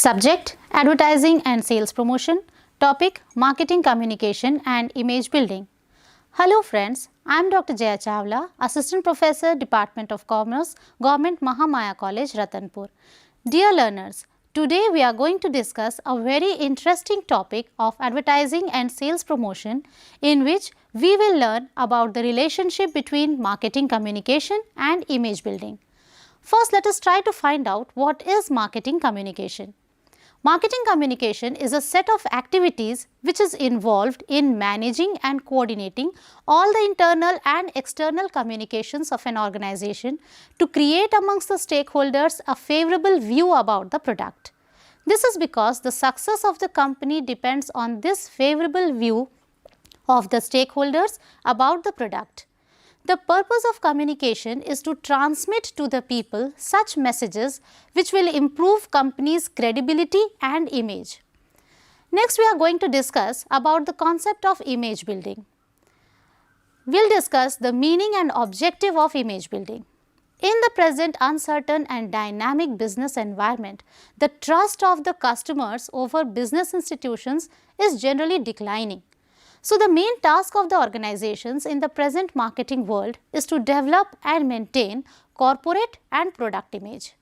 Subject: Advertising and Sales Promotion. Topic: Marketing Communication and Image Building. Hello friends, I am Dr. Jaya Chawla, Assistant Professor, Department of Commerce, Government Mahamaya College, Ratanpur. Dear learners, today we are going to discuss a very interesting topic of advertising and sales promotion, in which we will learn about the relationship between marketing communication and image building. First, let us try to find out what is marketing communication. Marketing communication is a set of activities which is involved in managing and coordinating all the internal and external communications of an organization to create amongst the stakeholders a favorable view about the product. This is because the success of the company depends on this favorable view of the stakeholders about the product. The purpose of communication is to transmit to the people such messages which will improve company's credibility and image. Next, we are going to discuss about the concept of image building. We will discuss the meaning and objective of image building. In the present uncertain and dynamic business environment, the trust of the customers over business institutions is generally declining. So, the main task of the organizations in the present marketing world is to develop and maintain corporate and product image.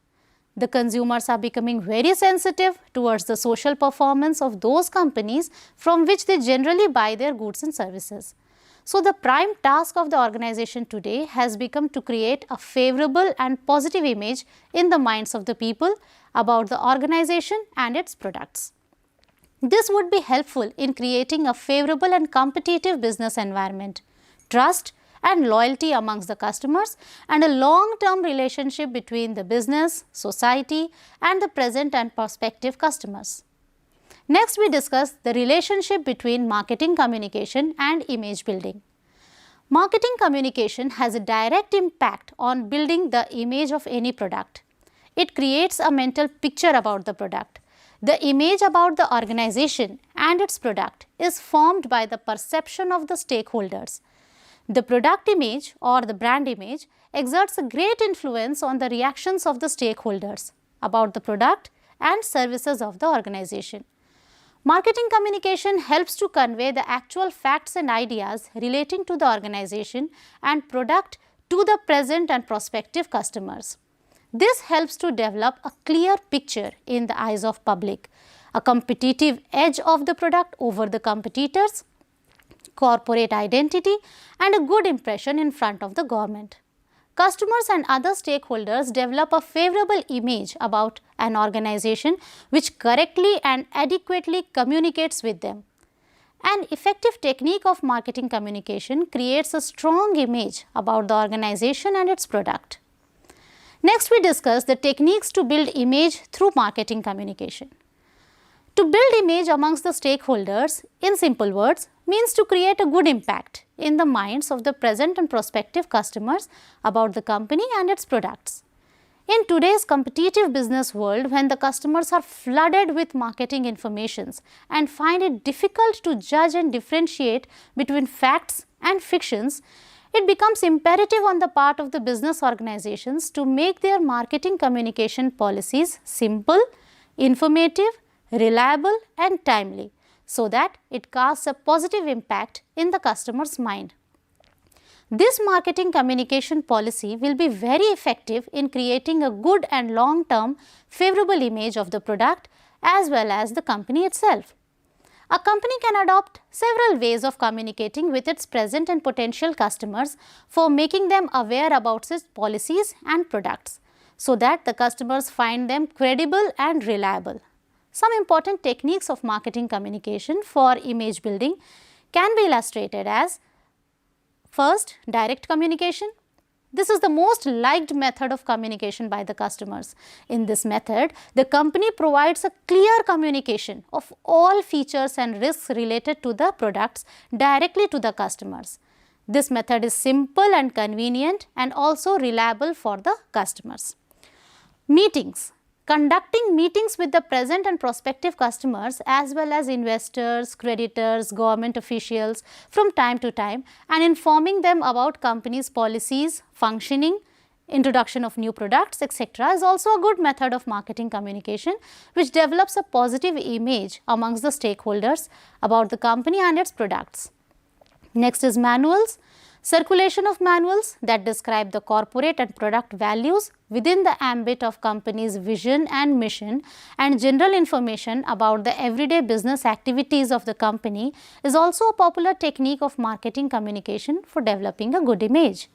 The consumers are becoming very sensitive towards the social performance of those companies from which they generally buy their goods and services. So, the prime task of the organization today has become to create a favorable and positive image in the minds of the people about the organization and its products. This would be helpful in creating a favorable and competitive business environment, trust and loyalty amongst the customers, and a long-term relationship between the business, society and the present and prospective customers. Next, we discuss the relationship between marketing communication and image building. Marketing communication has a direct impact on building the image of any product. It creates a mental picture about the product. The image about the organization and its product is formed by the perception of the stakeholders. The product image or the brand image exerts a great influence on the reactions of the stakeholders about the product and services of the organization. Marketing communication helps to convey the actual facts and ideas relating to the organization and product to the present and prospective customers. This helps to develop a clear picture in the eyes of public, a competitive edge of the product over the competitors, corporate identity and a good impression in front of the government. Customers and other stakeholders develop a favorable image about an organization which correctly and adequately communicates with them. An effective technique of marketing communication creates a strong image about the organization and its product. Next, we discuss the techniques to build image through marketing communication. To build image amongst the stakeholders, in simple words, means to create a good impact in the minds of the present and prospective customers about the company and its products. In today's competitive business world, when the customers are flooded with marketing informations and find it difficult to judge and differentiate between facts and fictions, it becomes imperative on the part of the business organizations to make their marketing communication policies simple, informative, reliable and timely, so that it casts a positive impact in the customer's mind. This marketing communication policy will be very effective in creating a good and long-term favorable image of the product as well as the company itself. A company can adopt several ways of communicating with its present and potential customers for making them aware about its policies and products, so that the customers find them credible and reliable. Some important techniques of marketing communication for image building can be illustrated as: first, direct communication. This is the most liked method of communication by the customers. In this method, the company provides a clear communication of all features and risks related to the products directly to the customers. This method is simple and convenient and also reliable for the customers. Meetings. Conducting meetings with the present and prospective customers as well as investors, creditors, government officials from time to time and informing them about company's policies, functioning, introduction of new products, etc., is also a good method of marketing communication which develops a positive image amongst the stakeholders about the company and its products. Next is manuals. Circulation of manuals that describe the corporate and product values within the ambit of company's vision and mission and general information about the everyday business activities of the company is also a popular technique of marketing communication for developing a good image.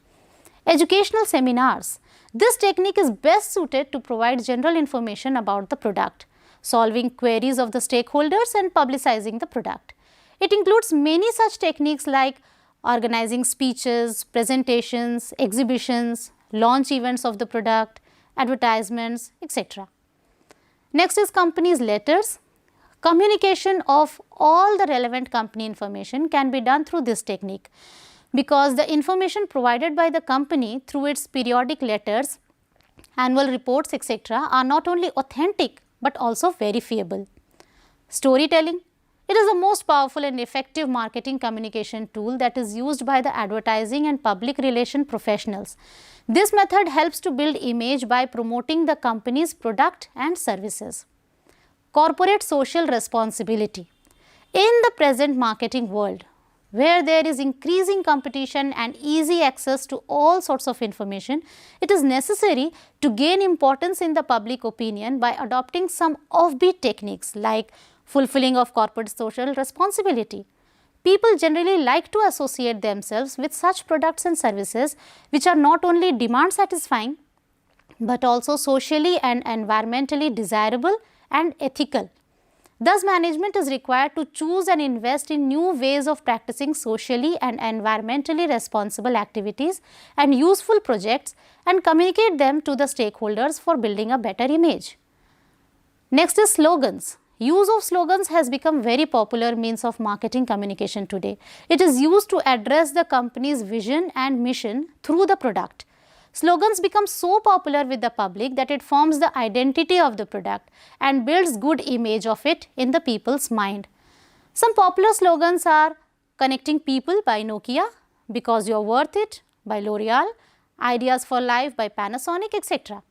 Educational seminars. This technique is best suited to provide general information about the product, solving queries of the stakeholders and publicizing the product. It includes many such techniques like organizing speeches, presentations, exhibitions, launch events of the product, advertisements, etc. Next is company's letters. Communication of all the relevant company information can be done through this technique because the information provided by the company through its periodic letters, annual reports, etc. are not only authentic but also verifiable. Storytelling. It is the most powerful and effective marketing communication tool that is used by the advertising and public relation professionals. This method helps to build image by promoting the company's product and services. Corporate social responsibility. In the present marketing world, where there is increasing competition and easy access to all sorts of information, it is necessary to gain importance in the public opinion by adopting some offbeat techniques like fulfilling of corporate social responsibility. People generally like to associate themselves with such products and services which are not only demand satisfying but also socially and environmentally desirable and ethical. Thus, management is required to choose and invest in new ways of practicing socially and environmentally responsible activities and useful projects and communicate them to the stakeholders for building a better image. Next is slogans. Use of slogans has become very popular means of marketing communication today. It is used to address the company's vision and mission through the product. Slogans become so popular with the public that it forms the identity of the product and builds good image of it in the people's mind. Some popular slogans are Connecting People by Nokia, Because You're Worth It by L'Oreal, Ideas for Life by Panasonic, etc.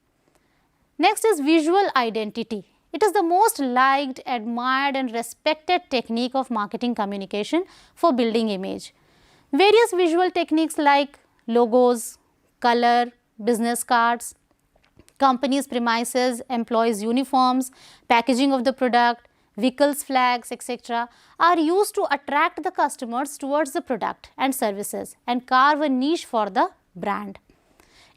Next is visual identity. It is the most liked, admired and respected technique of marketing communication for building image. Various visual techniques like logos, color, business cards, company's premises, employees' uniforms, packaging of the product, vehicles, flags, etc. are used to attract the customers towards the product and services and carve a niche for the brand.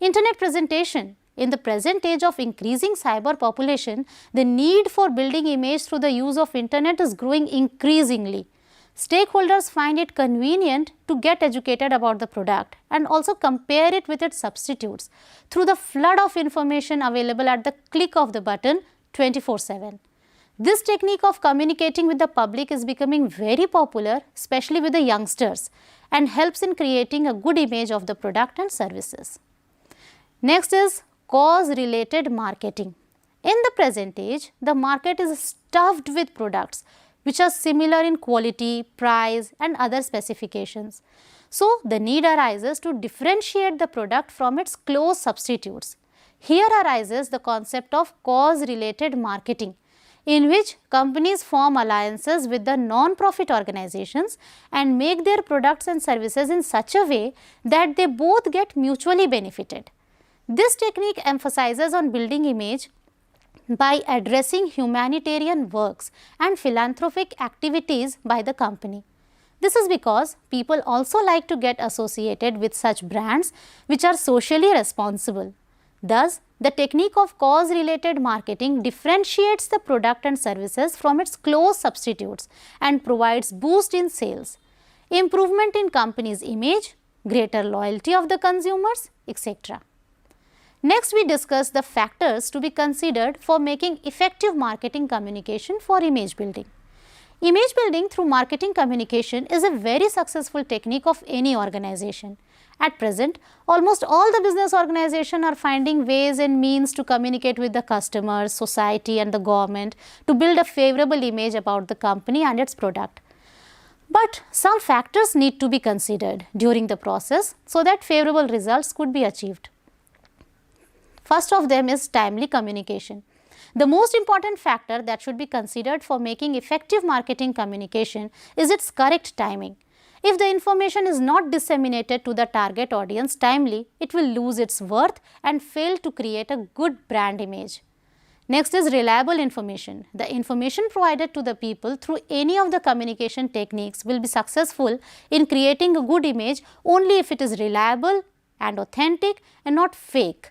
Internet presentation. In the present age of increasing cyber population, the need for building image through the use of internet is growing increasingly. Stakeholders find it convenient to get educated about the product and also compare it with its substitutes through the flood of information available at the click of the button 24/7. This technique of communicating with the public is becoming very popular, especially with the youngsters, and helps in creating a good image of the product and services. Next is cause-related marketing. In the present age, the market is stuffed with products which are similar in quality, price and other specifications. So, the need arises to differentiate the product from its close substitutes. Here arises the concept of cause-related marketing, in which companies form alliances with the non-profit organizations and make their products and services in such a way that they both get mutually benefited. This technique emphasizes on building image by addressing humanitarian works and philanthropic activities by the company. This is because people also like to get associated with such brands which are socially responsible. Thus, the technique of cause-related marketing differentiates the product and services from its close substitutes and provides boost in sales, improvement in company's image, greater loyalty of the consumers, etc. Next, we discuss the factors to be considered for making effective marketing communication for image building. Image building through marketing communication is a very successful technique of any organization. At present, almost all the business organizations are finding ways and means to communicate with the customers, society and the government to build a favorable image about the company and its product. But some factors need to be considered during the process so that favorable results could be achieved. First of them is timely communication. The most important factor that should be considered for making effective marketing communication is its correct timing. If the information is not disseminated to the target audience timely, it will lose its worth and fail to create a good brand image. Next is reliable information. The information provided to the people through any of the communication techniques will be successful in creating a good image only if it is reliable and authentic and not fake.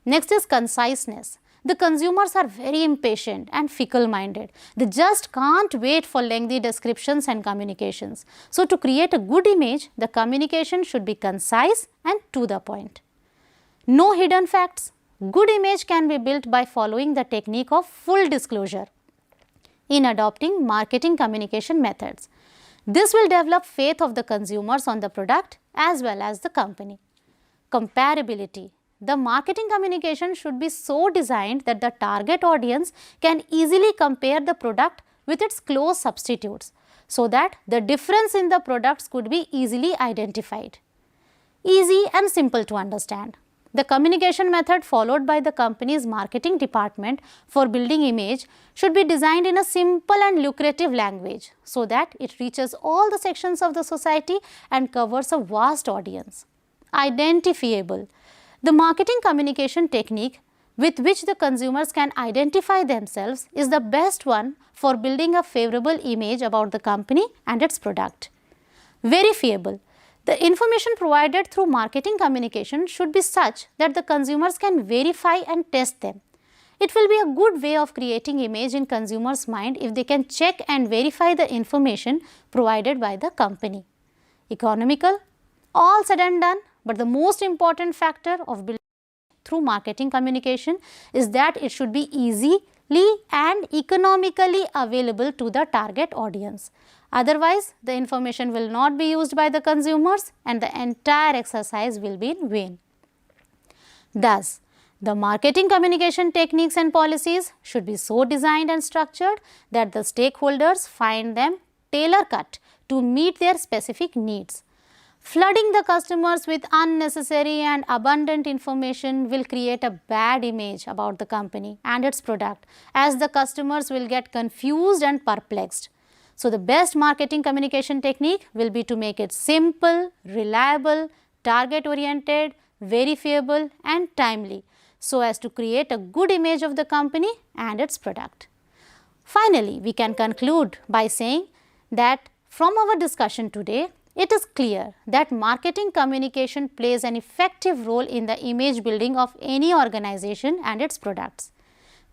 Next is conciseness. The consumers are very impatient and fickle-minded. They just can't wait for lengthy descriptions and communications. So, to create a good image, the communication should be concise and to the point. No hidden facts. Good image can be built by following the technique of full disclosure in adopting marketing communication methods. This will develop faith of the consumers on the product as well as the company. Comparability. The marketing communication should be so designed that the target audience can easily compare the product with its close substitutes, so that the difference in the products could be easily identified. Easy and simple to understand. The communication method followed by the company's marketing department for building image should be designed in a simple and lucrative language, so that it reaches all the sections of the society and covers a vast audience. Identifiable. The marketing communication technique with which the consumers can identify themselves is the best one for building a favorable image about the company and its product. Verifiable. The information provided through marketing communication should be such that the consumers can verify and test them. It will be a good way of creating image in consumers' mind if they can check and verify the information provided by the company. Economical. All said and done, but the most important factor of building through marketing communication is that it should be easily and economically available to the target audience. Otherwise, the information will not be used by the consumers and the entire exercise will be in vain. Thus, the marketing communication techniques and policies should be so designed and structured that the stakeholders find them tailor-cut to meet their specific needs. Flooding the customers with unnecessary and abundant information will create a bad image about the company and its product, as the customers will get confused and perplexed. So, the best marketing communication technique will be to make it simple, reliable, target oriented, verifiable and timely, so as to create a good image of the company and its product. Finally, we can conclude by saying that from our discussion today, it is clear that marketing communication plays an effective role in the image building of any organization and its products.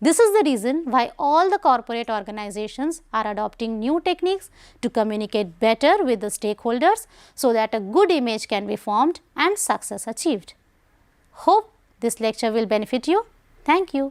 This is the reason why all the corporate organizations are adopting new techniques to communicate better with the stakeholders so that a good image can be formed and success achieved. Hope this lecture will benefit you. Thank you.